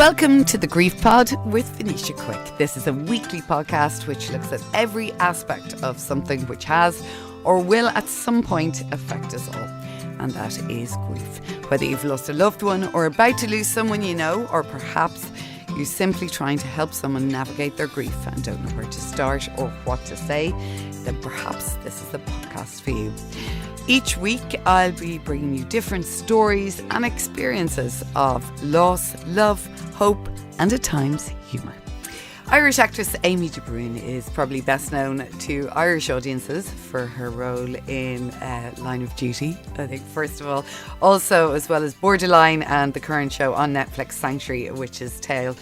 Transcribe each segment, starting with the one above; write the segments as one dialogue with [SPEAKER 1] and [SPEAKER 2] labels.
[SPEAKER 1] Welcome to the Grief Pod with Venetia Quick. This is a weekly podcast which looks at every aspect of something which has or will at some point affect us all. And that is grief. Whether you've lost a loved one or about to lose someone you know, or perhaps you're simply trying to help someone navigate their grief and don't know where to start or what to say, then perhaps this is the podcast for you. Each week I'll be bringing you different stories and experiences of loss, love, hope and at times humour. Irish actress Amy De Bhrun is probably best known to Irish audiences for her role in Line of Duty, I think, first of all. Also, as well as Borderline and the current show on Netflix, Sanctuary, A Witch's Tale,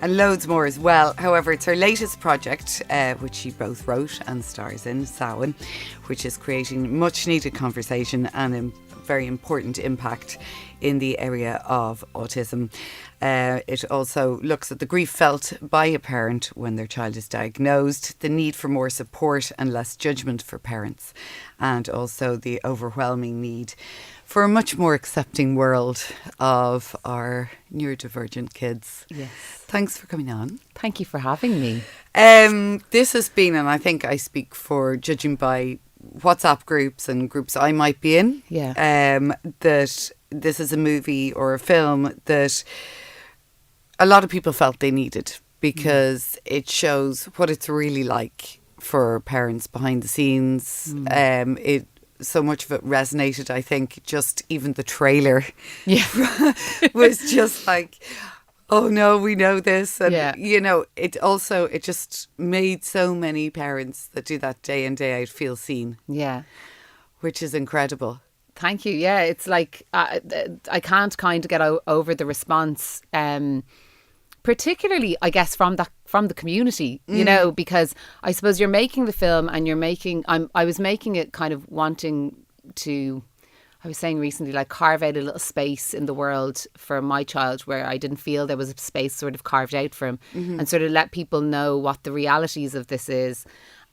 [SPEAKER 1] and loads more as well. However, it's her latest project, which she both wrote and stars in, Samhain, which is creating much needed conversation and a very important impact in the area of autism. It also looks at the grief felt by a parent when their child is diagnosed, the need for more support and less judgment for parents, and also the overwhelming need for a much more accepting world of our neurodivergent kids.
[SPEAKER 2] Yes.
[SPEAKER 1] Thanks for coming on.
[SPEAKER 2] Thank you for having me.
[SPEAKER 1] This has been, and I think I speak for judging by WhatsApp groups and groups I might be in, that this is a movie or a film that a lot of people felt they needed because it shows what it's really like for parents behind the scenes. It so much of it resonated, I think, just even the trailer was just like, oh no, we know this. And, you know, it just made so many parents that do that day in, day out feel seen. Yeah. Which is incredible.
[SPEAKER 2] Thank you. Yeah, it's like, I can't kind of get over the response, particularly, I guess, from the community, you know, because I suppose you're making the film and I was making it kind of wanting to, I was saying recently, like carve out a little space in the world for my child where I didn't feel there was a space sort of carved out for him, and sort of let people know what the realities of this is.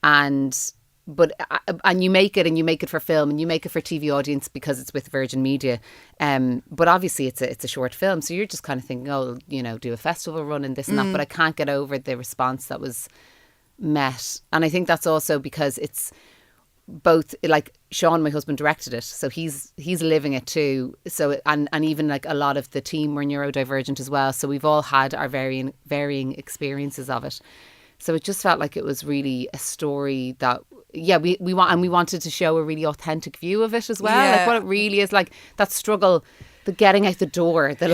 [SPEAKER 2] And you make it for film and you make it for TV audience because it's with Virgin Media. But obviously it's a short film. So you're just kind of thinking, oh, you know, do a festival run and this and that. But I can't get over the response that was met. And I think that's also because it's both, like Sean, my husband, directed it. So he's living it too. So, and even like a lot of the team were neurodivergent as well. So we've all had our varying experiences of it. So it just felt like it was really a story that, we wanted to show a really authentic view of it as well. Like what it really is, like that struggle, the getting out the door, the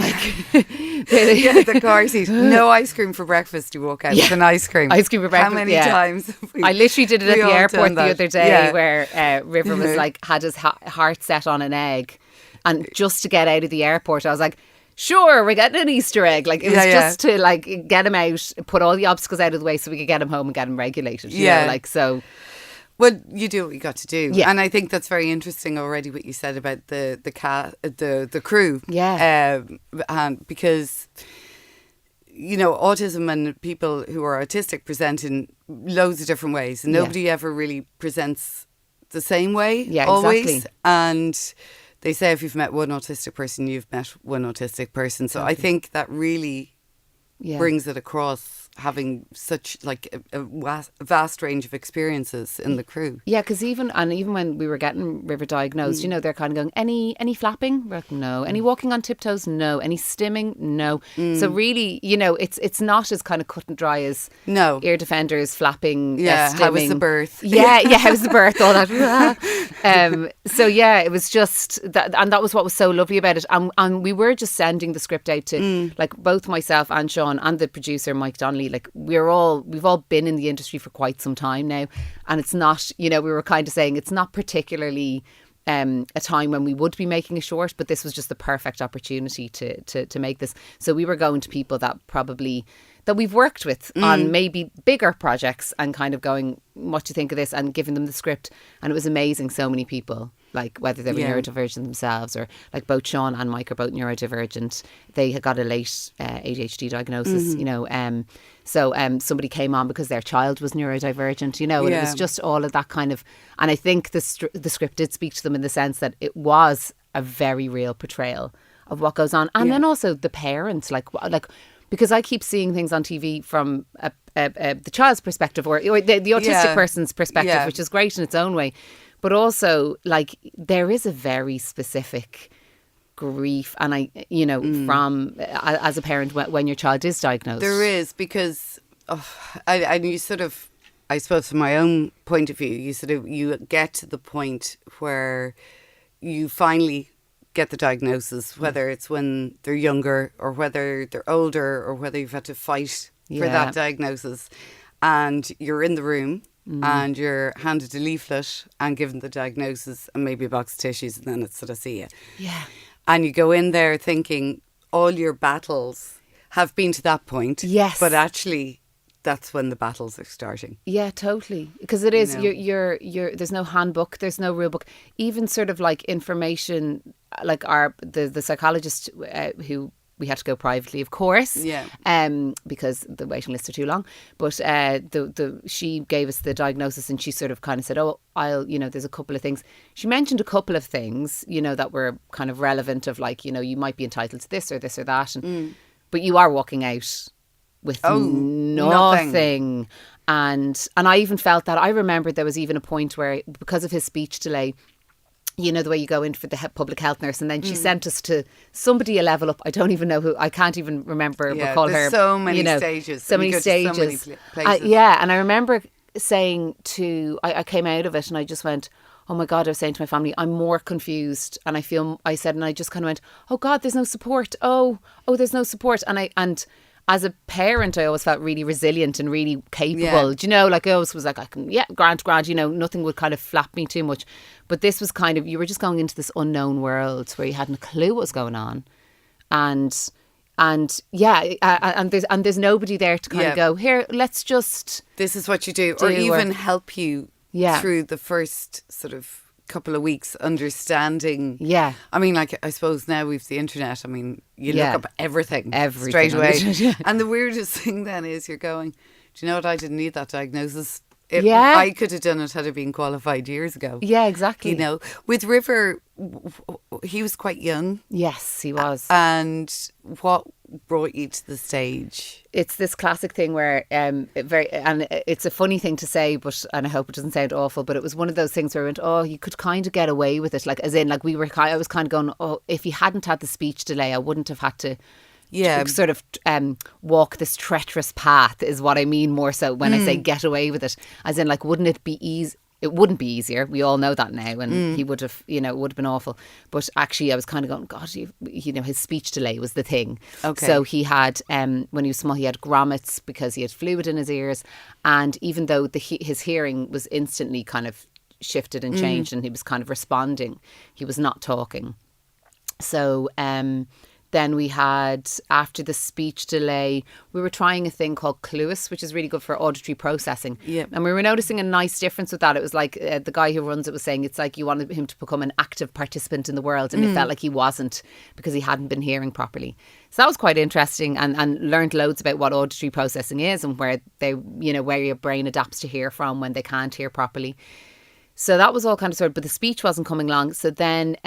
[SPEAKER 1] the car seat. No ice cream for breakfast. You walk out with an ice cream.
[SPEAKER 2] Ice cream for breakfast.
[SPEAKER 1] How many times?
[SPEAKER 2] I literally did it at the airport the other day where River was like, had his heart set on an egg. And just to get out of the airport, I was like, sure, we're getting an Easter egg. Like it was just to like get him out, put all the obstacles out of the way so we could get him home and get him regulated. You know, like so.
[SPEAKER 1] Well, you do what you got to do, and I think that's very interesting already. What you said about the crew, and because you know autism and people who are autistic present in loads of different ways, and nobody ever really presents the same way. Always.
[SPEAKER 2] Exactly.
[SPEAKER 1] And they say if you've met one autistic person, you've met one autistic person. So I think that really brings it across, having such like a vast range of experiences in the crew. Yeah,
[SPEAKER 2] because even when we were getting River diagnosed, you know, they're kind of going, any flapping? We're like, no. Any walking on tiptoes? No. Any stimming? No. So really, you know, it's not as kind of cut and dry as ear defenders, flapping, stimming.
[SPEAKER 1] How was the birth?
[SPEAKER 2] How was the birth? All that. So it was just that, and that was what was so lovely about it. And we were just sending the script out to like both myself and Sean and the producer Mike Donnelly. Like we've all been in the industry for quite some time now, and it's not, you know, we were kind of saying it's not particularly a time when we would be making a short, but this was just the perfect opportunity to make this. So we were going to people that we've worked with on maybe bigger projects and kind of going, what do you think of this, and giving them the script. And it was amazing. So many people, like whether they were neurodivergent themselves or like both Sean and Mike are both neurodivergent. They had got a late ADHD diagnosis, you know. So somebody came on because their child was neurodivergent, you know, and it was just all of that kind of. And I think the script did speak to them in the sense that it was a very real portrayal of what goes on, and then also the parents, like because I keep seeing things on TV from the child's perspective or the autistic person's perspective, which is great in its own way. But also, like, there is a very specific grief, and from as a parent when your child is diagnosed,
[SPEAKER 1] there is, because you sort of, I suppose, from my own point of view, you get to the point where you finally get the diagnosis, whether it's when they're younger or whether they're older or whether you've had to fight for that diagnosis, and you're in the room. And you're handed a leaflet and given the diagnosis and maybe a box of tissues, and then it's sort of see you.
[SPEAKER 2] Yeah.
[SPEAKER 1] And you go in there thinking all your battles have been to that point.
[SPEAKER 2] Yes.
[SPEAKER 1] But actually, that's when the battles are starting.
[SPEAKER 2] Yeah, totally. Because it is, you're there's no handbook, there's no rule book. Even sort of like information, like the psychologist who we had to go privately, of course, because the waiting lists are too long. But she gave us the diagnosis, and she sort of kind of said, "Oh, there's a couple of things." She mentioned a couple of things, that were kind of relevant. Of like, you might be entitled to this or that, but you are walking out with nothing. And I even felt that. I remembered there was even a point where, because of his speech delay, the way you go in for the public health nurse, and then she sent us to somebody a level up. I don't even know who. I can't even recall her.
[SPEAKER 1] So many stages.
[SPEAKER 2] So many stages.
[SPEAKER 1] So many places.
[SPEAKER 2] And I remember saying I came out of it and I just went, oh my God, I was saying to my family, I'm more confused. And I just kind of went, oh God, there's no support. Oh, there's no support. And as a parent, I always felt really resilient and really capable. Like I always was like, I can, grant, nothing would kind of flap me too much. But this was kind of, you were just going into this unknown world where you hadn't a clue what was going on. And there's nobody there to kind of go, here, let's just...
[SPEAKER 1] This is what you do. Or even help you through the first sort of couple of weeks understanding. Yeah. I mean, like, I suppose now we've the internet. I mean, you look up everything straight away. And the weirdest thing then is you're going, do you know what? I didn't need that diagnosis. I could have done it had I been qualified years ago.
[SPEAKER 2] Yeah, exactly.
[SPEAKER 1] With River, he was quite young.
[SPEAKER 2] Yes, he was.
[SPEAKER 1] And what brought you to the stage?
[SPEAKER 2] It's this classic thing where it's a funny thing to say, and I hope it doesn't sound awful, but it was one of those things where I went, you could kind of get away with it, like, as in, like, I was kind of going, if he hadn't had the speech delay, I wouldn't have had to sort of walk this treacherous path, is what I mean more so when I say get away with it, as in, like, wouldn't it be easy? It wouldn't be easier. We all know that now, and he would have, it would have been awful. But actually, I was kind of going, God, his speech delay was the thing. Okay. So he had, when he was small, he had grommets because he had fluid in his ears, and even though his hearing was instantly kind of shifted and changed, and he was kind of responding, he was not talking. So then we had, after the speech delay, we were trying a thing called Cluis, which is really good for auditory processing. Yeah. And we were noticing a nice difference with that. It was like the guy who runs it was saying it's like you wanted him to become an active participant in the world, and it felt like he wasn't because he hadn't been hearing properly. So that was quite interesting, and learned loads about what auditory processing is and where where your brain adapts to hear from when they can't hear properly. So that was all kind of but the speech wasn't coming along. So then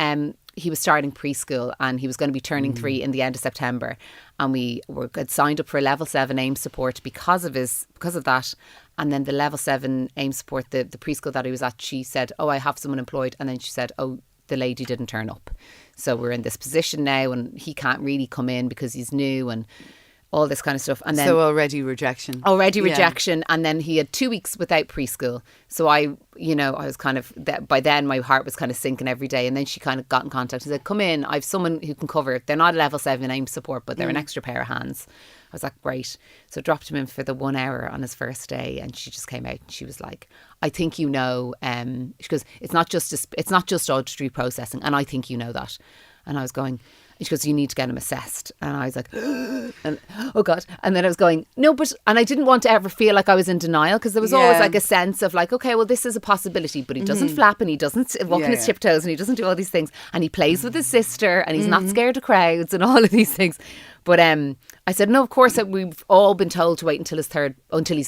[SPEAKER 2] he was starting preschool, and he was going to be turning 3 in the end of September, and we had signed up for a level 7 AIM support because of that. And then the level 7 AIM support, the preschool that he was at, she said, I have someone employed, and then she said, the lady didn't turn up, so we're in this position now, and he can't really come in because he's new and all this kind of stuff. And then
[SPEAKER 1] already rejection.
[SPEAKER 2] And then he had 2 weeks without preschool. So I was kind of, by then my heart was kind of sinking every day. And then she kind of got in contact and said, come in, I have someone who can cover it. They're not a level 7 AIM support, but they're an extra pair of hands. I was like, great. So I dropped him in for the 1 hour on his first day, and she just came out and she was like, I think she goes, it's not just auditory processing, and I think you know that. And I was going, she goes, you need to get him assessed. And I was like, and, oh God. And then I was going, no, and I didn't want to ever feel like I was in denial, because there was always like a sense of like, okay, well, this is a possibility, but he doesn't flap, and he doesn't walk on his tiptoes, and he doesn't do all these things, and he plays with his sister, and he's not scared of crowds and all of these things. But I said, no, of course, we've all been told to wait until he's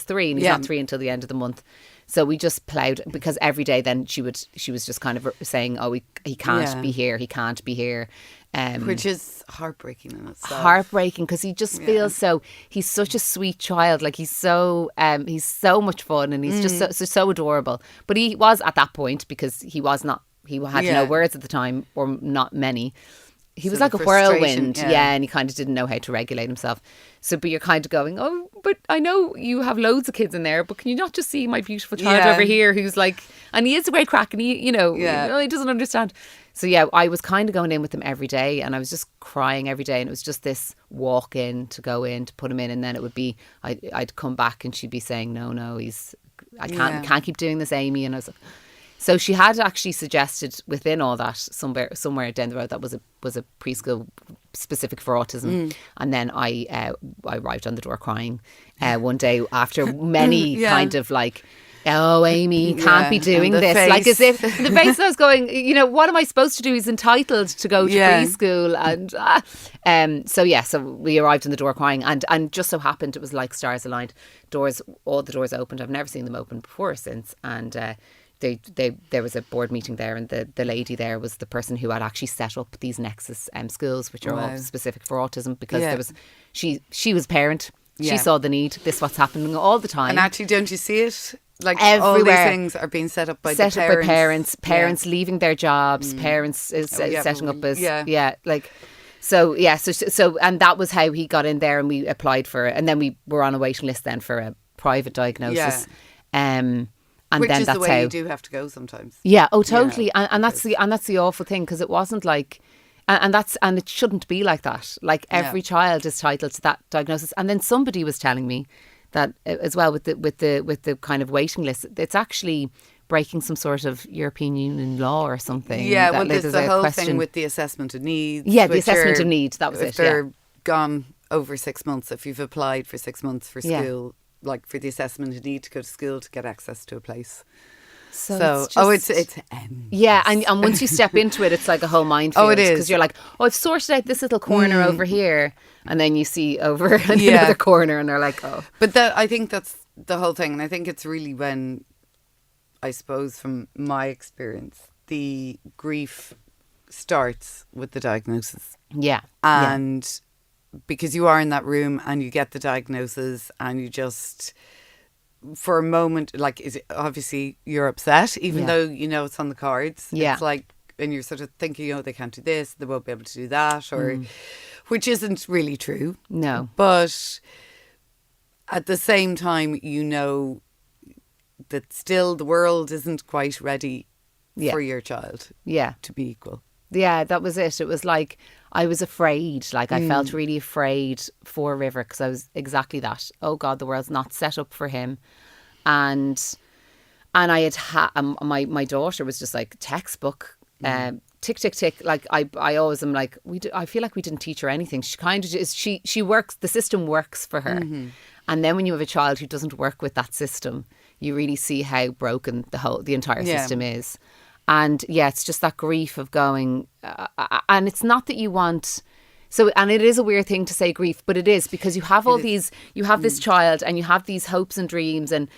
[SPEAKER 2] 3, and he's not 3 until the end of the month. So we just ploughed, because every day then she was just kind of saying, he can't be here, he can't be here.
[SPEAKER 1] Which is heartbreaking in itself.
[SPEAKER 2] Heartbreaking, because he just feels he's such a sweet child. Like he's so much fun, and he's just so adorable. But he was at that point, because he had no words at the time, or not many. He was like a whirlwind, and he kind of didn't know how to regulate himself. So, but you're kind of going, oh, but I know you have loads of kids in there, but can you not just see my beautiful child over here who's like, and he is a great crack, and he doesn't understand. So yeah, I was kind of going in with him every day, and I was just crying every day, and it was just this walk in to go in to put him in, and then it would be I'd come back and she'd be saying, no, I can't keep doing this, Amy, and I was like. So she had actually suggested within all that somewhere down the road that was a preschool specific for autism, and then I arrived on the door crying one day after many kind of like, oh, Amy, you can't be doing this. Face. Like as if the face I was going, what am I supposed to do? He's entitled to go to preschool. And so we arrived on the door crying, and just so happened it was like stars aligned. All the doors opened. I've never seen them open before or since. And there was a board meeting there, and the lady there was the person who had actually set up these Nexus schools, which are all specific for autism, because there was she was a parent. She saw the need. This is what's happening all the time.
[SPEAKER 1] And actually, don't you see it? Like
[SPEAKER 2] everywhere.
[SPEAKER 1] All these things are being set up by
[SPEAKER 2] parents leaving their jobs, parents setting up as So and that was how he got in there, and we applied for it, and then we were on a waiting list then for a private diagnosis. And
[SPEAKER 1] which
[SPEAKER 2] then
[SPEAKER 1] is
[SPEAKER 2] that's
[SPEAKER 1] the way
[SPEAKER 2] how
[SPEAKER 1] you do have to go sometimes.
[SPEAKER 2] Yeah, oh totally. And that's the awful thing, because it wasn't like and it shouldn't be like that. Like every child is entitled to that diagnosis. And then somebody was telling me that as well with the kind of waiting list, it's actually breaking some sort of European Union law or something.
[SPEAKER 1] Yeah, well, there's the whole thing with the assessment of needs.
[SPEAKER 2] Yeah, the assessment of needs, that was it.
[SPEAKER 1] If they're gone over 6 months, if you've applied for 6 months for school, like for the assessment of need to go to school to get access to a place. So it's endless.
[SPEAKER 2] Yeah, and once you step into it, it's like a whole minefield.
[SPEAKER 1] Oh, it is.
[SPEAKER 2] Because you're like, I've sorted out this little corner over here, and then you see over another corner, and they're like, oh.
[SPEAKER 1] But I think that's the whole thing, and I think it's really when, I suppose from my experience, the grief starts with the diagnosis.
[SPEAKER 2] Yeah.
[SPEAKER 1] And because you are in that room and you get the diagnosis, and you just, for a moment, like, is it, obviously you're upset, even though you know it's on the cards.
[SPEAKER 2] Yeah.
[SPEAKER 1] It's like, and you're sort of thinking, they can't do this, they won't be able to do that, or which isn't really true.
[SPEAKER 2] No.
[SPEAKER 1] But at the same time, you know that still the world isn't quite ready for your child to be equal.
[SPEAKER 2] Yeah, that was it. It was like I was afraid. Like I felt really afraid for River, because I was exactly that. Oh God, the world's not set up for him. And I had my daughter was just like textbook, tick tick tick. Like I always am like, I feel like we didn't teach her anything. She kind of is. She works. The system works for her. And then when you have a child who doesn't work with that system, you really see how broken the entire system is. And it's just that grief of going, and it's not that you want. So, and it is a weird thing to say grief, but it is, because you have all these, you have this child, and you have these hopes and dreams, and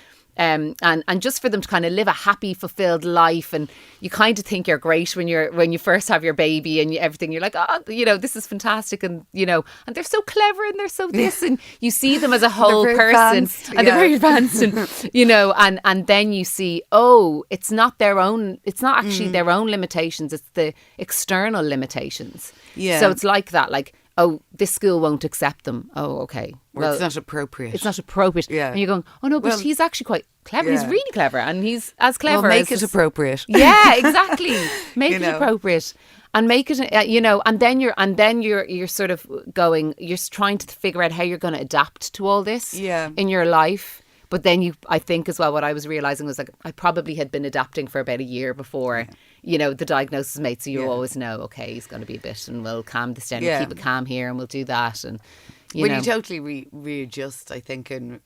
[SPEAKER 2] just for them to kind of live a happy, fulfilled life, and you kind of think you're great when you first have your baby and everything. You're like, this is fantastic, and and they're so clever, and they're so this, and you see them as a whole person, and they're very advanced, and and then you see, it's not their own, it's not actually their own limitations, it's the external limitations. Yeah. So it's like that, like, this school won't accept them. Oh, okay.
[SPEAKER 1] Well, it's not appropriate.
[SPEAKER 2] It's not appropriate. Yeah. And you're going, but he's actually quite clever. Yeah. He's really clever, and he's as clever.
[SPEAKER 1] Well, make it appropriate.
[SPEAKER 2] Yeah, exactly. Make it appropriate, and make it, and then you're sort of going, you're trying to figure out how you're going to adapt to all this in your life. But then I think as well, what I was realising was, like, I probably had been adapting for about a year before, the diagnosis was made. So you always know, okay, he's going to be a bit, and we'll calm this down and keep it calm here, and we'll do that. And,
[SPEAKER 1] you totally readjust, I think, and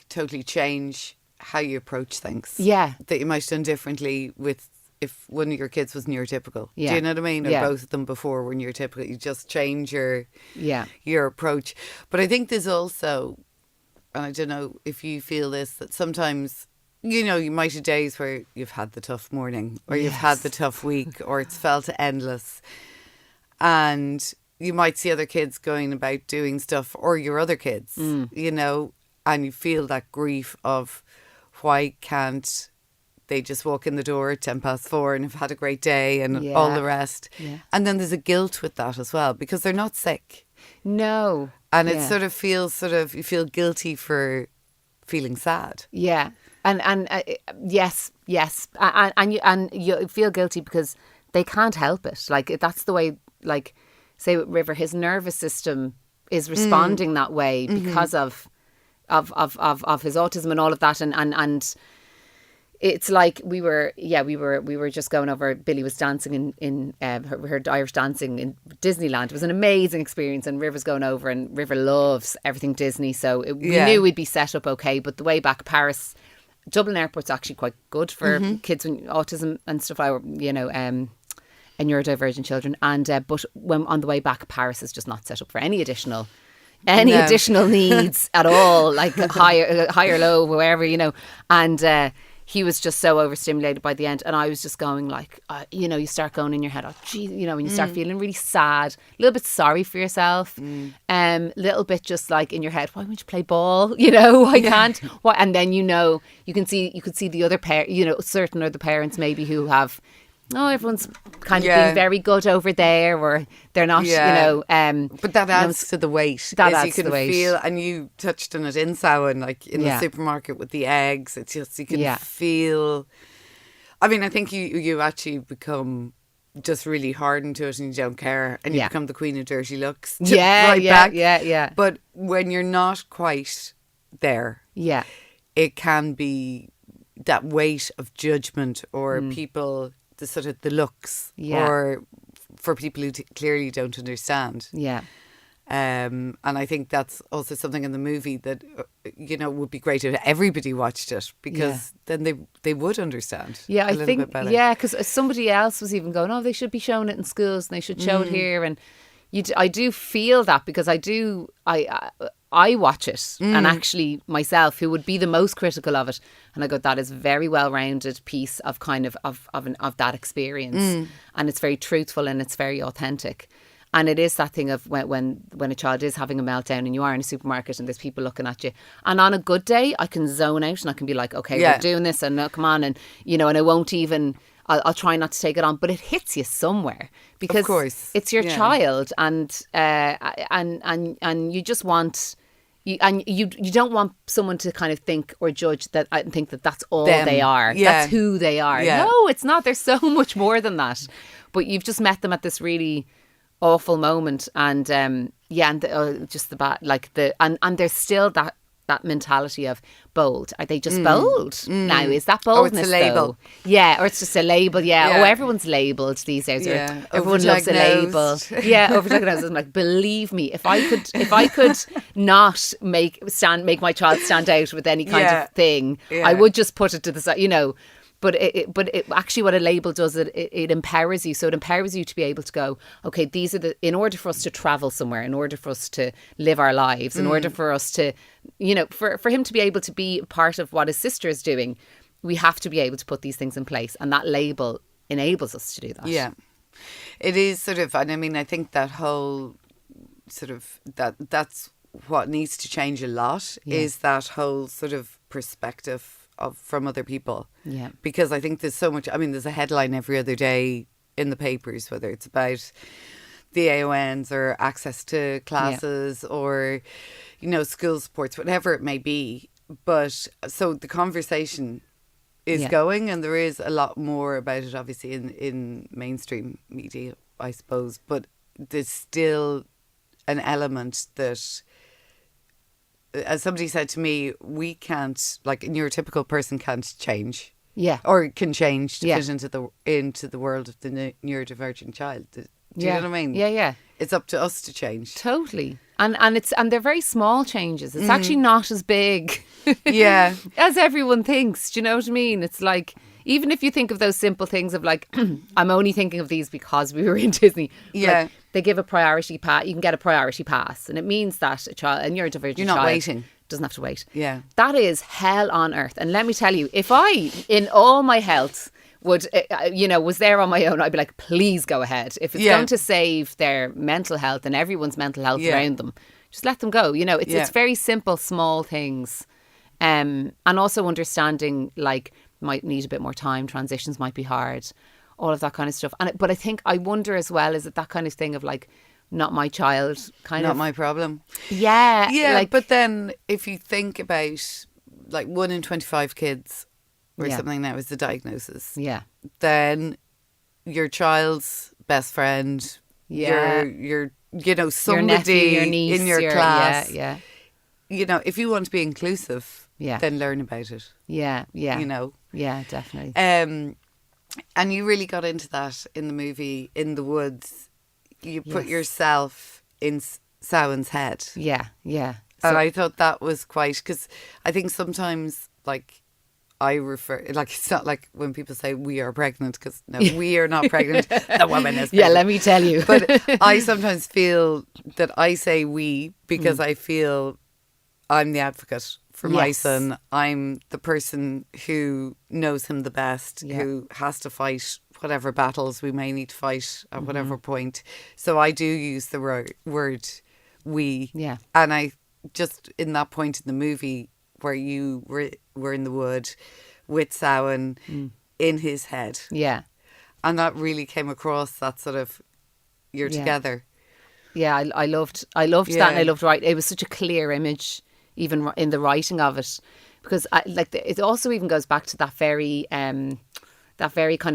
[SPEAKER 1] totally change how you approach things. Yeah. That you might have done differently with, if one of your kids was neurotypical. Yeah. Do you know what I mean? Or both of them before were neurotypical. You just change your approach. But I think there's also, and I don't know if you feel this, that sometimes, you might have days where you've had the tough morning, or you've had the tough week, or it's felt endless. and you might see other kids going about doing stuff, or your other kids, you know, and you feel that grief of why can't they just walk in the door at 4:10 and have had a great day and all the rest. Yeah. And then there's a guilt with that as well, because they're not sick.
[SPEAKER 2] No.
[SPEAKER 1] And it sort of feels you feel guilty for feeling sad.
[SPEAKER 2] Yeah. And yes. And you feel guilty because they can't help it. Like, that's the way, like, say with River, his nervous system is responding that way because of his autism and all of that. And it's like we were just going over. Billy was dancing in her Irish dancing in Disneyland. It was an amazing experience, and River's going over, and River loves everything Disney, so we knew we'd be set up okay. But the way back, Paris, Dublin Airport's actually quite good for kids with autism and stuff, you know, and neurodivergent children. And but when on the way back, Paris is just not set up for any additional needs at all, like high or low, wherever, you know. And he was just so overstimulated by the end, and I was just going like, you know, you start going in your head, oh geez, you know, and you start feeling really sad, a little bit sorry for yourself, little bit just like in your head, why won't you play ball? You know, why can't? Why? And then, you know, you could see the other you know, certain other parents maybe who have, everyone's kind of being very good over there, or they're not, you know.
[SPEAKER 1] But that adds to the weight.
[SPEAKER 2] That adds to the weight.
[SPEAKER 1] Feel, and you touched on it in Samhain, like in the supermarket with the eggs. It's just, you can feel. I mean, I think you actually become just really hardened to it, and you don't care, and you become the queen of dirty looks.
[SPEAKER 2] Yeah.
[SPEAKER 1] But when you're not quite there, it can be that weight of judgment, or people. The sort of the looks, or for people who clearly don't understand. And I think that's also something in the movie that, you know, would be great if everybody watched it, because then they would understand.
[SPEAKER 2] Yeah, I think, because somebody else was even going, they should be showing it in schools, and they should show it here. And I do feel that, because I watch it, and actually myself, who would be the most critical of it, and I go, that is a very well-rounded piece of kind of that experience, and it's very truthful and it's very authentic. And it is that thing of when a child is having a meltdown and you are in a supermarket and there's people looking at you, and on a good day I can zone out and I can be like, okay, we're doing this, and come on, and you know, and I won't even. I'll try not to take it on, but it hits you somewhere, because of course, it's your child, and you just want. You don't want someone to kind of think or judge that and think that that's all they are. That's who they are. No, it's not. There's so much more than that. But you've just met them at this really awful moment, and just the bad, like and there's still that mentality of bold. Are they just bold now? Is that boldness?
[SPEAKER 1] It's a label.
[SPEAKER 2] Though? Yeah, or it's just a label. Yeah. Everyone's labeled these days. Yeah. Everyone loves a label. Yeah, overdiagnosed. I'm like, believe me, if I could not make my child stand out with any kind of thing, I would just put it to the side. You know. But it actually, what a label does, it empowers you. So it empowers you to be able to go, okay, these are in order for us to travel somewhere, in order for us to live our lives, in order for us to, you know, for him to be able to be part of what his sister is doing, we have to be able to put these things in place. And that label enables us to do that.
[SPEAKER 1] Yeah. It is sort of, and I mean, I think that whole sort of, that's what needs to change a lot, is that whole sort of perspective from other people. Yeah. Because I think there's so much, I mean, there's a headline every other day in the papers, whether it's about the AONs or access to classes or, you know, school sports, whatever it may be. But so the conversation is going, and there is a lot more about it, obviously, in mainstream media, I suppose. But there's still an element that, as somebody said to me, we can't, like, a neurotypical person can't change. Yeah. Or can change to fit into the world of the neurodivergent child. Do you know what I mean? Yeah, yeah. It's up to us to change.
[SPEAKER 2] Totally. And they're very small changes. It's actually not as big as everyone thinks. Do you know what I mean? It's like, even if you think of those simple things of like, I'm only thinking of these because we were in Disney. Yeah. Like, they give a priority pass. You can get a priority pass. And it means that a neurodivergent
[SPEAKER 1] You're not
[SPEAKER 2] child
[SPEAKER 1] waiting.
[SPEAKER 2] Doesn't have to wait.
[SPEAKER 1] Yeah.
[SPEAKER 2] That is hell on earth. And let me tell you, if I, in all my health, would, was there on my own, I'd be like, please go ahead. If it's going to save their mental health and everyone's mental health around them, just let them go. It's very simple, small things. And also understanding, like, might need a bit more time, transitions might be hard, all of that kind of stuff. But I think, I wonder as well, is it that kind of thing of like, not my child,
[SPEAKER 1] not my problem.
[SPEAKER 2] Yeah.
[SPEAKER 1] Yeah, but then if you think about like 1 in 25 kids or something now is the diagnosis.
[SPEAKER 2] Yeah.
[SPEAKER 1] Then your child's best friend, your somebody
[SPEAKER 2] your nephew, your niece,
[SPEAKER 1] in your class.
[SPEAKER 2] Yeah.
[SPEAKER 1] If you want to be inclusive, then learn about it.
[SPEAKER 2] Yeah.
[SPEAKER 1] Yeah,
[SPEAKER 2] definitely.
[SPEAKER 1] And you really got into that in the movie In the Woods. You put yourself in Samhain's head.
[SPEAKER 2] Yeah.
[SPEAKER 1] And I thought that was quite, because I think sometimes, like, I refer, like, it's not like when people say we are pregnant, because no, we are not pregnant. The woman is pregnant.
[SPEAKER 2] Yeah, let me tell you.
[SPEAKER 1] But I sometimes feel that I say we because I feel I'm the advocate for my son. I'm the person who knows him the best, who has to fight whatever battles we may need to fight at whatever point. So I do use the word we.
[SPEAKER 2] Yeah.
[SPEAKER 1] And I just, in that point in the movie where you were in the wood with Samhain in his head.
[SPEAKER 2] Yeah.
[SPEAKER 1] And that really came across, that sort of, you're together.
[SPEAKER 2] Yeah, I loved that, and I loved writing. It was such a clear image, even in the writing of it, because it also even goes back to that very kind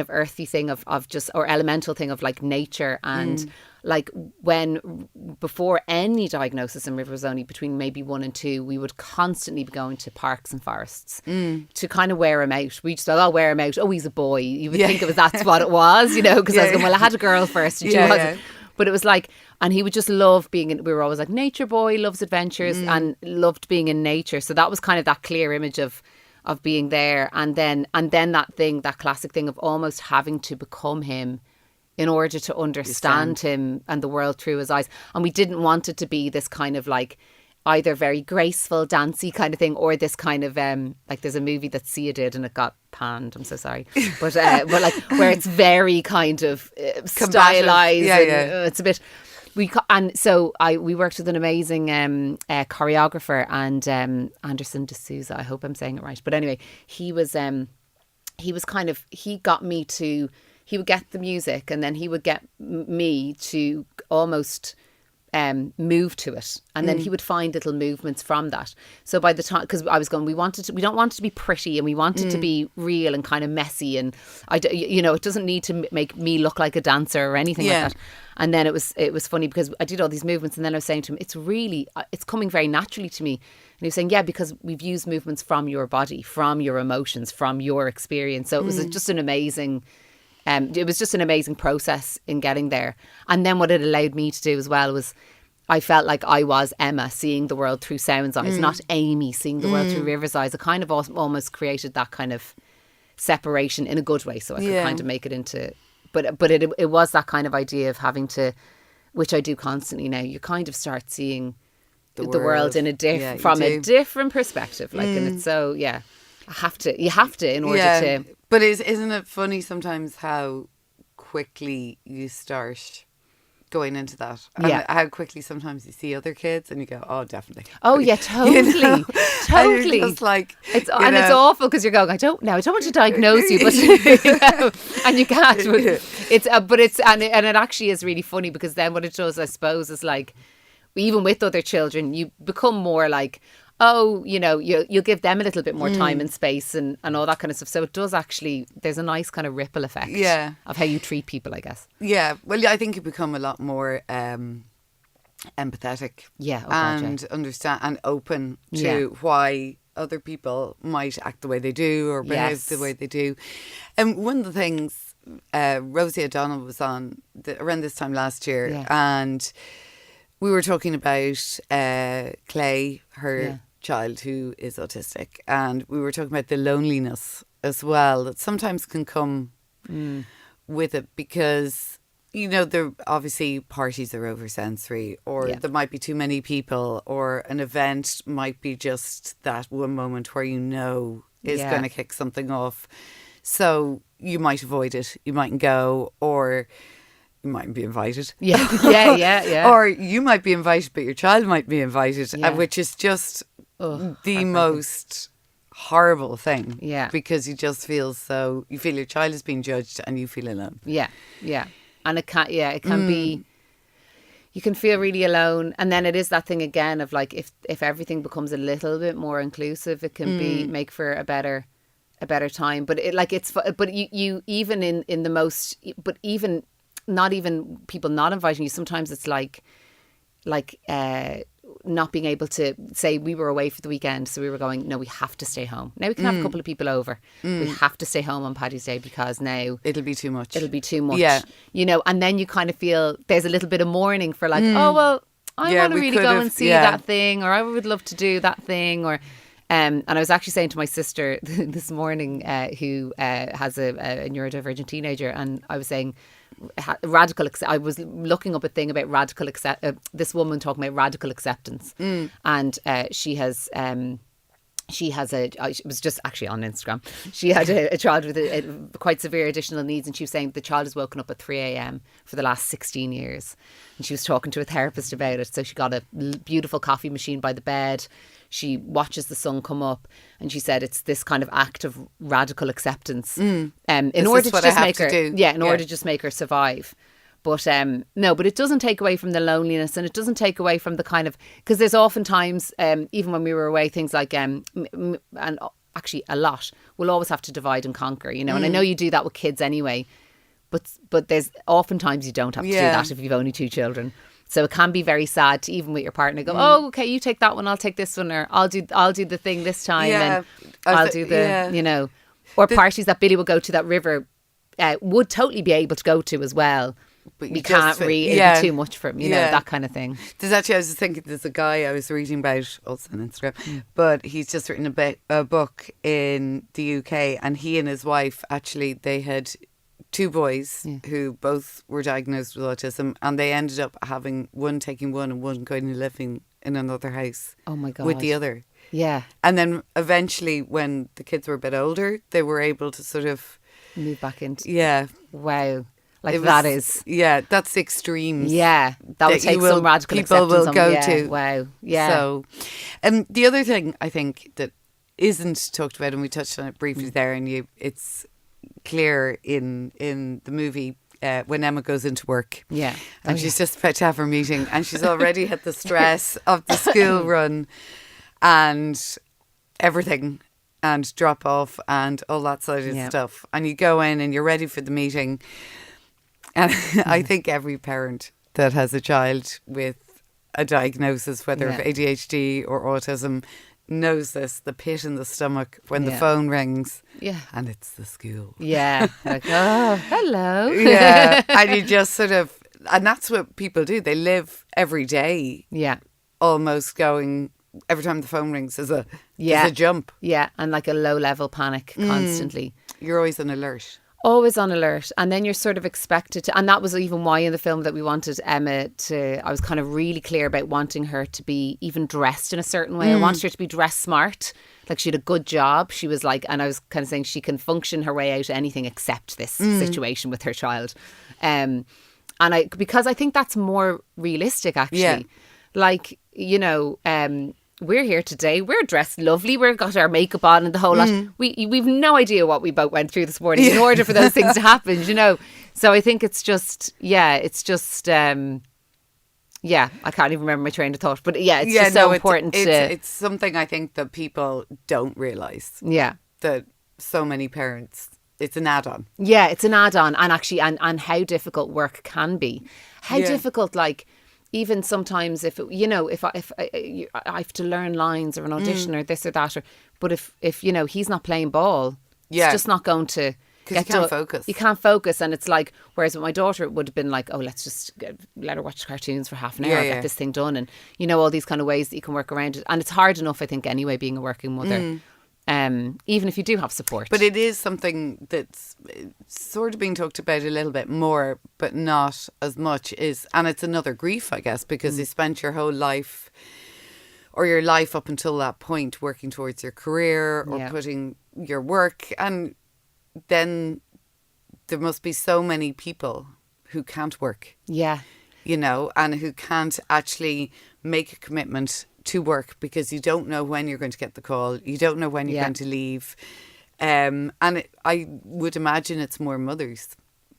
[SPEAKER 2] of earthy thing of just, or elemental thing of like nature, and like when before any diagnosis in River was only between maybe 1 and 2, we would constantly be going to parks and forests to kind of wear him out. We just thought, I'll wear him out. Oh, he's a boy. You would think that's what it was, because I was going, well, I had a girl first and she wasn't. But it was like, and he would just love being in, we were always like, nature boy, loves adventures and loved being in nature. So that was kind of that clear image of being there. And then that classic thing of almost having to become him in order to understand him and the world through his eyes. And we didn't want it to be this kind of like either very graceful, dancey kind of thing, or this kind of like there's a movie that Sia did and it got panned. I'm so sorry, but like where it's very kind of stylized. It's a bit. We worked with an amazing choreographer and Anderson D'Souza. I hope I'm saying it right. But anyway, he got me to. He would get the music and then he would get me to almost move to it, and then he would find little movements from that. So by the time, because I was going, we don't want it to be pretty, and we want it to be real and kind of messy, and it doesn't need to make me look like a dancer or anything like that. And then it was funny because I did all these movements, and then I was saying to him, it's coming very naturally to me. And he was saying, yeah, because we've used movements from your body, from your emotions, from your experience. So it was just an amazing. It was just an amazing process in getting there. And then what it allowed me to do as well was I felt like I was Emma seeing the world through Samhain's eyes, not Amy seeing the world through River's eyes. It kind of almost created that kind of separation in a good way, so I could kind of make it into... But it was that kind of idea of having to, which I do constantly now, you kind of start seeing the world in from a different perspective. Like, and it's so, you have to in order to...
[SPEAKER 1] But isn't it funny sometimes how quickly you start going into that? And how quickly sometimes you see other kids and you go, oh, definitely.
[SPEAKER 2] Oh, yeah, totally. Totally.
[SPEAKER 1] It's like...
[SPEAKER 2] It's awful because you're going, I don't want to diagnose you, but and you can't. But it actually is really funny because then what it does, I suppose, is like, even with other children, you become more like... oh, you'll give them a little bit more time and space and all that kind of stuff. So it does actually, there's a nice kind of ripple effect of how you treat people, I guess. Yeah.
[SPEAKER 1] Well, I think you become a lot more empathetic and understand and open to why other people might act the way they do or behave the way they do. And one of the things, Rosie O'Donnell was on around this time last year and we were talking about Clay, her child who is autistic, and we were talking about the loneliness as well that sometimes can come with it because there obviously parties are oversensory or there might be too many people or an event might be just that one moment where is going to kick something off. So you might avoid it, you mightn't go, or you mightn't be invited.
[SPEAKER 2] Yeah.
[SPEAKER 1] Or you might be invited, but your child might be invited,
[SPEAKER 2] Yeah.
[SPEAKER 1] which is just the
[SPEAKER 2] heartbreaking.
[SPEAKER 1] most horrible thing.
[SPEAKER 2] Yeah.
[SPEAKER 1] Because you just feel you feel your child is being judged and you feel alone.
[SPEAKER 2] Yeah. And it can be, you can feel really alone. And then it is that thing again of like, if everything becomes a little bit more inclusive, it can make for a better time. But you even in the most, but even not even people not inviting you, sometimes it's like not being able to say, we were away for the weekend, so we were going, no, we have to stay home. Now we can have a couple of people over. We have to stay home on Paddy's Day because now
[SPEAKER 1] it'll be too much.
[SPEAKER 2] Yeah. And then you kind of feel there's a little bit of mourning for like, oh, well, I want to really go and see that thing, or I would love to do that thing, or and I was actually saying to my sister this morning, who has a neurodivergent teenager, and I was saying, I was looking up a thing about this woman talking about radical acceptance, and she has it was just actually on Instagram. She had a child with a quite severe additional needs, and she was saying the child has woken up at 3 a.m. for the last 16 years, and she was talking to a therapist about it. So she got a beautiful coffee machine by the bed. She watches the sun come up, and she said it's this kind of act of radical acceptance in order to just make her survive. But but it doesn't take away from the loneliness, and it doesn't take away from the kind of, because there's oftentimes even when we were away, things like and actually a lot, we'll always have to divide and conquer, and I know you do that with kids anyway, but there's oftentimes you don't have to do that if you've only 2 children. So it can be very sad to, even with your partner, go, oh, okay, you take that one, I'll take this one, or I'll do the thing this time, and I'll do the, or parties that Billy would go to that River would totally be able to go to as well. But we can't read, it'd be too much for him, that kind of thing.
[SPEAKER 1] There's actually, I was just thinking, there's a guy I was reading about, also on Instagram, but he's just written a book in the UK, and he and his wife, actually, they had 2 boys who both were diagnosed with autism, and they ended up having one taking one and one going and living in another house.
[SPEAKER 2] Oh my God.
[SPEAKER 1] With the other.
[SPEAKER 2] Yeah.
[SPEAKER 1] And then eventually, when the kids were a bit older, they were able to sort of
[SPEAKER 2] move back into.
[SPEAKER 1] Yeah.
[SPEAKER 2] Wow. Like that is.
[SPEAKER 1] Yeah, that's the extremes.
[SPEAKER 2] Yeah. That would take some radical
[SPEAKER 1] people
[SPEAKER 2] acceptance.
[SPEAKER 1] Will go to.
[SPEAKER 2] Wow. Yeah.
[SPEAKER 1] So, the other thing I think that isn't talked about, and we touched on it briefly there, and it's clear in the movie when Emma goes into work, and she's just about to have her meeting, and she's already had the stress of the school run and everything, and drop off and all that sort of stuff, and you go in and you're ready for the meeting, and I think every parent that has a child with a diagnosis, whether of ADHD or autism, knows this, the pit in the stomach when the phone rings and it's the school.
[SPEAKER 2] Yeah. Like, oh, hello.
[SPEAKER 1] Yeah. And you just sort of, and that's what people do. They live every day.
[SPEAKER 2] Yeah.
[SPEAKER 1] Almost going, every time the phone rings, there's a jump.
[SPEAKER 2] Yeah. And like a low level panic constantly.
[SPEAKER 1] You're always on alert.
[SPEAKER 2] Always on alert. And then you're sort of expected to, and that was even why in the film that we wanted Emma to, I was kind of really clear about wanting her to be even dressed in a certain way. I wanted her to be dressed smart. Like she had a good job. She was like, and I was kind of saying she can function her way out of anything except this situation with her child. Because I think that's more realistic actually. Yeah. Like, we're here today. We're dressed lovely. We've got our makeup on and the whole lot. We've no idea what we both went through this morning in order for those things to happen, So I think it's just, I can't even remember my train of thought. But it's just so important
[SPEAKER 1] it's something I think that people don't realise.
[SPEAKER 2] Yeah.
[SPEAKER 1] That so many parents, it's an add-on.
[SPEAKER 2] Yeah, it's an add-on. And actually, and how difficult work can be. How difficult, like, even sometimes if I have to learn lines or an audition or this or that, but if he's not playing ball, it's just not going to
[SPEAKER 1] get you can't focus.
[SPEAKER 2] You can't focus, and it's like, whereas with my daughter it would have been like, oh, let's just let her watch cartoons for half an hour, get this thing done, and all these kind of ways that you can work around it. And it's hard enough, I think, anyway, being a working mother. Even if you do have support.
[SPEAKER 1] But it is something that's sort of being talked about a little bit more, but not as much, and it's another grief, I guess, because you spent your whole life, or your life up until that point, working towards your career or putting your work, and then there must be so many people who can't work.
[SPEAKER 2] Yeah.
[SPEAKER 1] You know, and who can't actually make a commitment to work because you don't know when you're going to get the call. You don't know when you're going to leave. I would imagine it's more mothers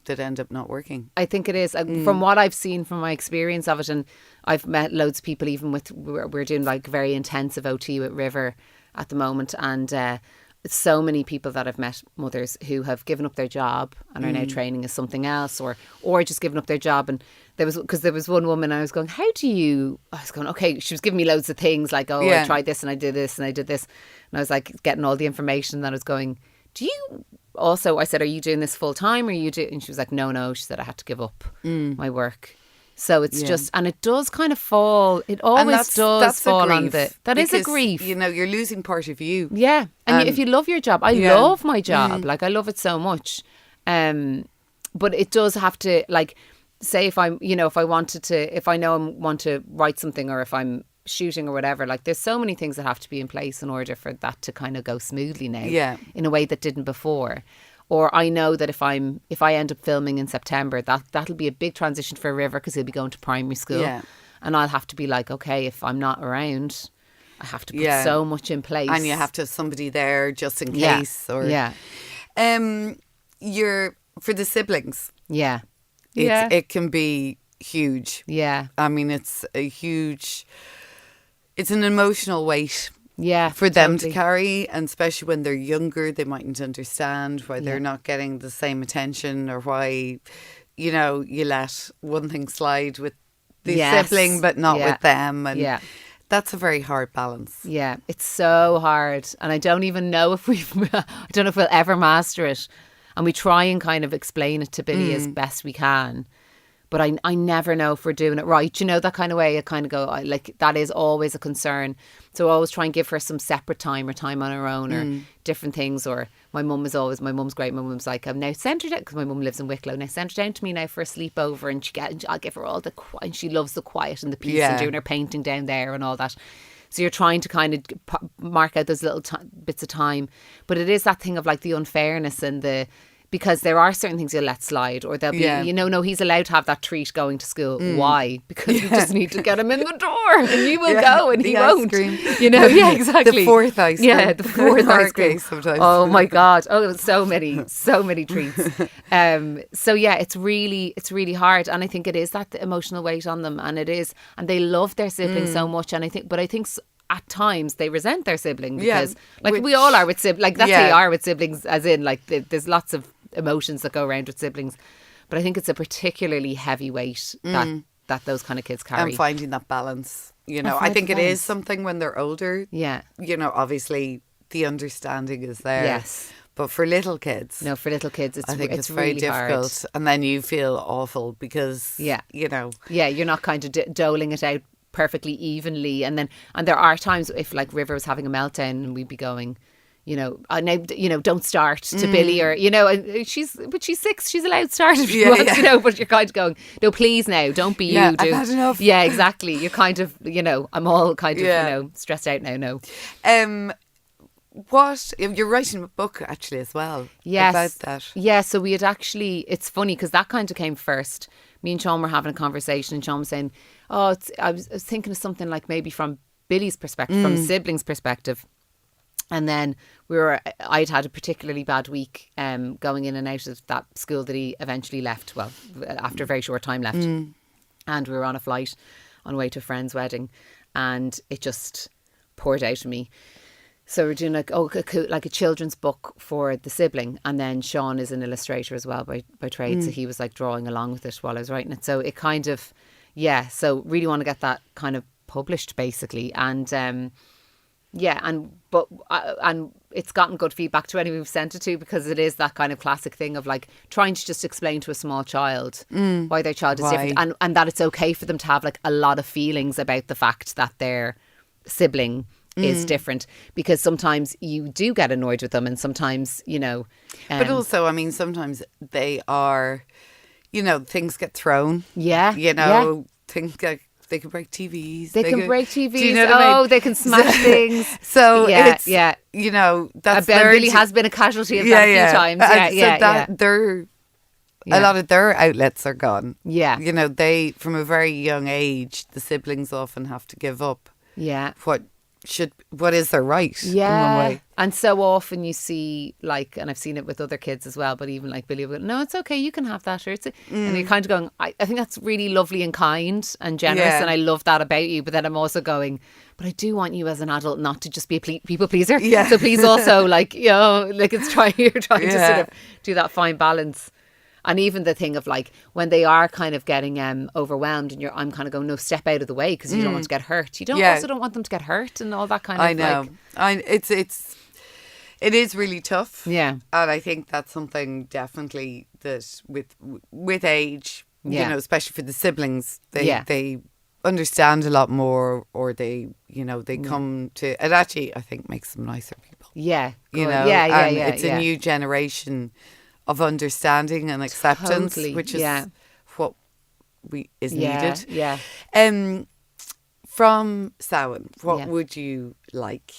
[SPEAKER 1] that end up not working.
[SPEAKER 2] I think it is. From what I've seen from my experience of it, and I've met loads of people, even with, we're doing like very intensive OT with River at the moment, and so many people that I've met, mothers who have given up their job and are now training as something else, or just given up their job. And there was one woman, I was going, okay, she was giving me loads of things like, I tried this and I did this and I did this, and I was like getting all the information. That I was going, do you also, I said, are you doing this full time, or you do? And she was like, no, she said, I had to give up my work. So it's just, and it does kind of fall, it always does fall on the, that is a grief.
[SPEAKER 1] You know, you're losing part of you.
[SPEAKER 2] Yeah. And if you love your job, I love my job. Like, I love it so much. But it does have to, like, say if I'm, you know, if I want to write something, or if I'm shooting or whatever, like there's so many things that have to be in place in order for that to kind of go smoothly now. Yeah. In a way that didn't before. Or I know that if I end up filming in September, that'll be a big transition for River, because he'll be going to primary school. Yeah. And I'll have to be like, okay, if I'm not around, I have to put so much in place.
[SPEAKER 1] And you have to have somebody there just in case. You're for the siblings.
[SPEAKER 2] Yeah.
[SPEAKER 1] It can be huge.
[SPEAKER 2] Yeah.
[SPEAKER 1] I mean, it's an emotional weight.
[SPEAKER 2] Yeah,
[SPEAKER 1] for them to carry, and especially when they're younger, they mightn't understand why they're not getting the same attention, or why, you know, you let one thing slide with the sibling but not with them, and that's a very hard balance.
[SPEAKER 2] Yeah, it's so hard, and I don't even know if I don't know if we'll ever master it, and we try and kind of explain it to Billy as best we can. But I never know if we're doing it right. You know, that kind of way. I kind of go, like, that is always a concern. So I always try and give her some separate time, or time on her own, or different things. Or my mum's great. My mum's like, now send her down, because my mum lives in Wicklow. Now send her down to me now for a sleepover, and I'll give her all the quiet. And she loves the quiet and the peace, and doing her painting down there and all that. So you're trying to kind of mark out those little bits of time. But it is that thing of like the unfairness and because there are certain things you'll let slide, or there'll be, no, he's allowed to have that treat going to school. Why? Because we just need to get him in the door, and you will go, and he won't. Cream. You know, exactly.
[SPEAKER 1] The fourth ice cream.
[SPEAKER 2] Yeah, the fourth ice cream.
[SPEAKER 1] Sometimes.
[SPEAKER 2] Oh my God. Oh, so many treats. So yeah, it's really hard, and I think it is that emotional weight on them, and they love their siblings so much, and I think at times they resent their sibling, because we all are with siblings. Like, that's how you are with siblings, as in, like, there's lots of emotions that go around with siblings, but I think it's a particularly heavy weight that those kind of kids carry.
[SPEAKER 1] And finding that balance, you know, I think it is something when they're older. Yeah, you know, obviously the understanding is there. Yes, but for little kids,
[SPEAKER 2] it's
[SPEAKER 1] I think it's
[SPEAKER 2] really
[SPEAKER 1] very difficult,
[SPEAKER 2] hard.
[SPEAKER 1] And then you feel awful because you know,
[SPEAKER 2] you're not kind of doling it out perfectly evenly, and there are times if, like, River was having a meltdown, and we'd be going, you know, now, you know, don't start to Billy, or, you know, and she's 6, she's allowed to start if she wants, you know, but you're kind of going, no, please now, don't be you.
[SPEAKER 1] I've had enough.
[SPEAKER 2] Yeah, exactly. You're kind of, you know, I'm all kind of, you know, stressed out now. No.
[SPEAKER 1] You're writing a book actually as well.
[SPEAKER 2] Yes.
[SPEAKER 1] About that.
[SPEAKER 2] Yeah, so we had actually, it's funny because that kind of came first. Me and Sean were having a conversation, and Sean was saying, I was thinking of something like maybe from Billy's perspective, from siblings' perspective. And then I'd had a particularly bad week going in and out of that school that he eventually left. Well, after a very short time left. And we were on a flight on the way to a friend's wedding, and it just poured out of me. So we're doing like a children's book for the sibling, and then Sean is an illustrator as well by trade, so he was like drawing along with it while I was writing it. So it kind of, so really want to get that kind of published basically, and and it's gotten good feedback to anyone we've sent it to, because it is that kind of classic thing of like trying to just explain to a small child why their child is different, and that it's okay for them to have like a lot of feelings about the fact that their sibling is different, because sometimes you do get annoyed with them, and sometimes, you know,
[SPEAKER 1] but also, I mean, sometimes they are, you know, things get thrown, things get They can break TVs.
[SPEAKER 2] They can break TVs.
[SPEAKER 1] Do you know what I mean?
[SPEAKER 2] They can smash things.
[SPEAKER 1] So
[SPEAKER 2] yeah,
[SPEAKER 1] it's, you know, that's
[SPEAKER 2] Billy has been a casualty of that a few times.
[SPEAKER 1] A lot of their outlets are gone.
[SPEAKER 2] Yeah.
[SPEAKER 1] You know, they, from a very young age, the siblings often have to give up what is their right in one way.
[SPEAKER 2] And so often you see, like, and I've seen it with other kids as well, but even like Billy will go, no, it's okay, you can have that. Or and you're kind of going, I think that's really lovely and kind and generous, and I love that about you. But then I'm also going, but I do want you as an adult not to just be a people pleaser.
[SPEAKER 1] Yeah.
[SPEAKER 2] So please also, like, you know, like you're trying to sort of do that fine balance. And even the thing of like when they are kind of getting overwhelmed, and I'm kind of going, no, step out of the way because you don't want to get hurt. You also don't want them to get hurt and all that kind of.
[SPEAKER 1] I know. It is really tough.
[SPEAKER 2] Yeah,
[SPEAKER 1] and I think that's something definitely that with age, you know, especially for the siblings, they understand a lot more, or they come to it. Actually, I think makes them nicer people.
[SPEAKER 2] Yeah,
[SPEAKER 1] you know, it's a new generation of understanding and acceptance, which is what is needed.
[SPEAKER 2] Yeah.
[SPEAKER 1] From Samhain, what would you like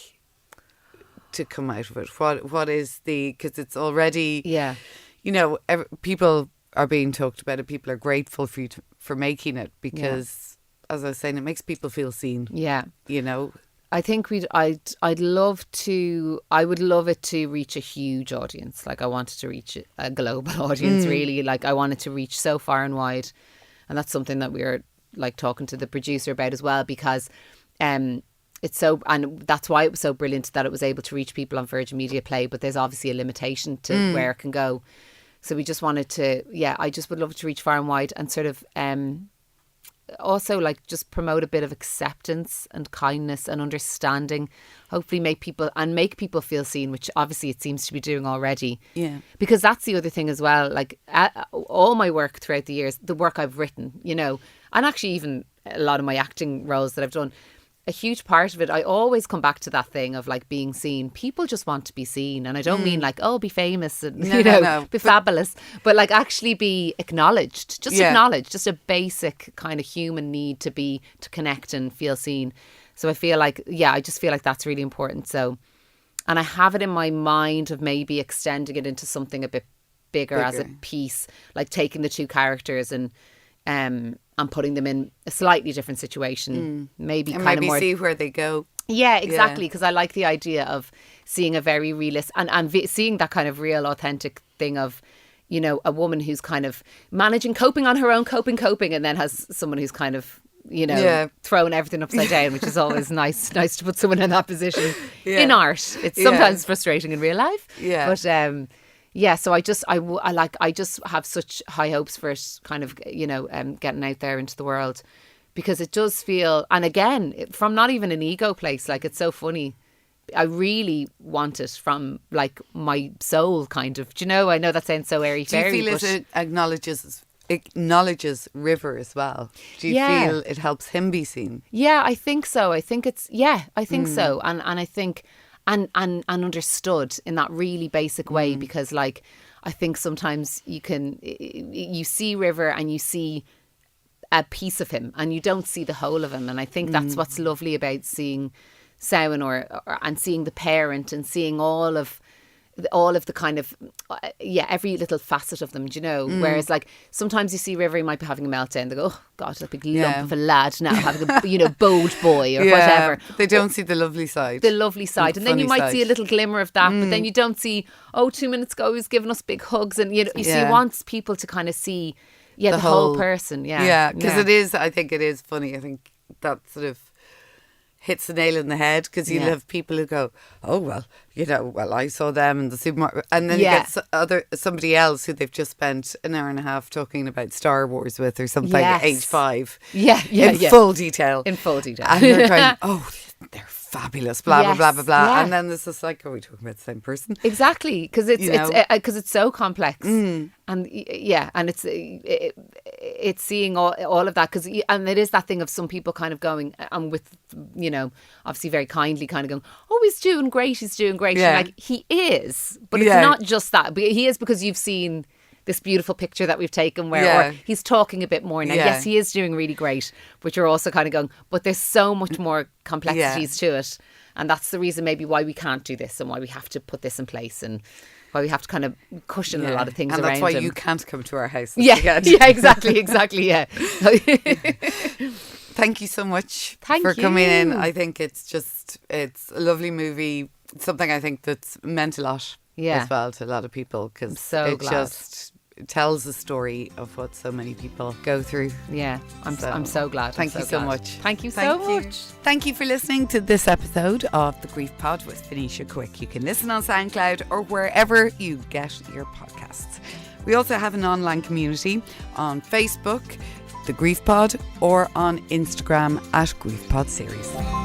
[SPEAKER 1] to come out of it? What is because it's already, you know, people are being talked about it. People are grateful for you for making it because, as I was saying, it makes people feel seen. Yeah, you know.
[SPEAKER 2] I think I would love it to reach a huge audience. Like I wanted to reach a global audience, really. Like I wanted to reach so far and wide. And that's something that we were like talking to the producer about as well, because it's so, and that's why it was so brilliant that it was able to reach people on Virgin Media Play, but there's obviously a limitation to where it can go. So we just wanted to, I just would love to reach far and wide and sort of also like just promote a bit of acceptance and kindness and understanding, hopefully make people feel seen, which obviously it seems to be doing already. Because that's the other thing as well, like all my work throughout the years, the work I've written, you know, and actually even a lot of my acting roles that I've done, a huge part of it, I always come back to that thing of like being seen. People just want to be seen, and I don't mean like, oh, be famous and be fabulous, but like actually be acknowledged. Just acknowledged, just a basic kind of human need to connect and feel seen. So I feel like, I just feel like that's really important. So, and I have it in my mind of maybe extending it into something a bit bigger. As a piece, like taking the two characters and putting them in a slightly different situation, maybe
[SPEAKER 1] see where they go.
[SPEAKER 2] Yeah, exactly. Because I like the idea of seeing a very realist and seeing that kind of real, authentic thing of, you know, a woman who's kind of coping on her own, coping, and then has someone who's kind of, you know, throwing everything upside down, which is always nice to put someone in that position in art. It's sometimes frustrating in real life, but so I just have such high hopes for it, kind of, you know, getting out there into the world, because it does feel, and again, from not even an ego place, like it's so funny. I really want it from like my soul, kind of. Do you know? I know that sounds so airy fairy.
[SPEAKER 1] Do you feel it acknowledges River as well? Do you feel it helps him be seen? Yeah,
[SPEAKER 2] I think so. I think it's I think so, and I think. And understood in that really basic way, because like I think sometimes you see River and you see a piece of him and you don't see the whole of him, and I think that's what's lovely about seeing Samhain and seeing the parent and seeing all of the kind of every little facet of them, do you know? Whereas like sometimes you see River, he might be having a meltdown, they go, oh God, that big lump of a lad now having a bold boy or whatever.
[SPEAKER 1] They don't see the lovely side,
[SPEAKER 2] and then you might see a little glimmer of that, but then you don't see 2 minutes ago he was giving us big hugs, and you see, he wants people to kind of see the whole person. Because
[SPEAKER 1] it is, I think it is funny. I think that sort of hits the nail in the head, because you'll have people who go, oh well, you know, I saw them in the supermarket, and then you get somebody else who they've just spent an hour and a half talking about Star Wars with or something at age 5 in full detail,
[SPEAKER 2] and
[SPEAKER 1] you're going, oh, they're fabulous, blah blah blah blah blah, and then there's this like, are we talking about the same person?
[SPEAKER 2] Exactly, because it's so complex, and and it's seeing all of that, and it is that thing of some people kind of going, and with, you know, obviously very kindly kind of going, oh, he's doing great, and like he is, but it's not just that, but he is because you've seen this beautiful picture that we've taken where or he's talking a bit more now. Yes, he is doing really great, but you're also kind of going, but there's so much more complexities to it. And that's the reason maybe why we can't do this and why we have to put this in place and why we have to kind of cushion a lot of things
[SPEAKER 1] and
[SPEAKER 2] around
[SPEAKER 1] that's why
[SPEAKER 2] him.
[SPEAKER 1] you can't come to our house.
[SPEAKER 2] Exactly, yeah.
[SPEAKER 1] Thank you so much
[SPEAKER 2] Thank
[SPEAKER 1] for
[SPEAKER 2] you.
[SPEAKER 1] coming in. I think it's a lovely movie. It's something I think that's meant a lot as well to a lot of people, because just tells the story of what so many people go through.
[SPEAKER 2] Yeah, I'm so glad.
[SPEAKER 1] Thank you so much.
[SPEAKER 2] Thank you so much.
[SPEAKER 1] Thank you for listening to this episode of The Grief Pod with Venetia Quick. You can listen on SoundCloud or wherever you get your podcasts. We also have an online community on Facebook, The Grief Pod, or on Instagram @GriefPod Series.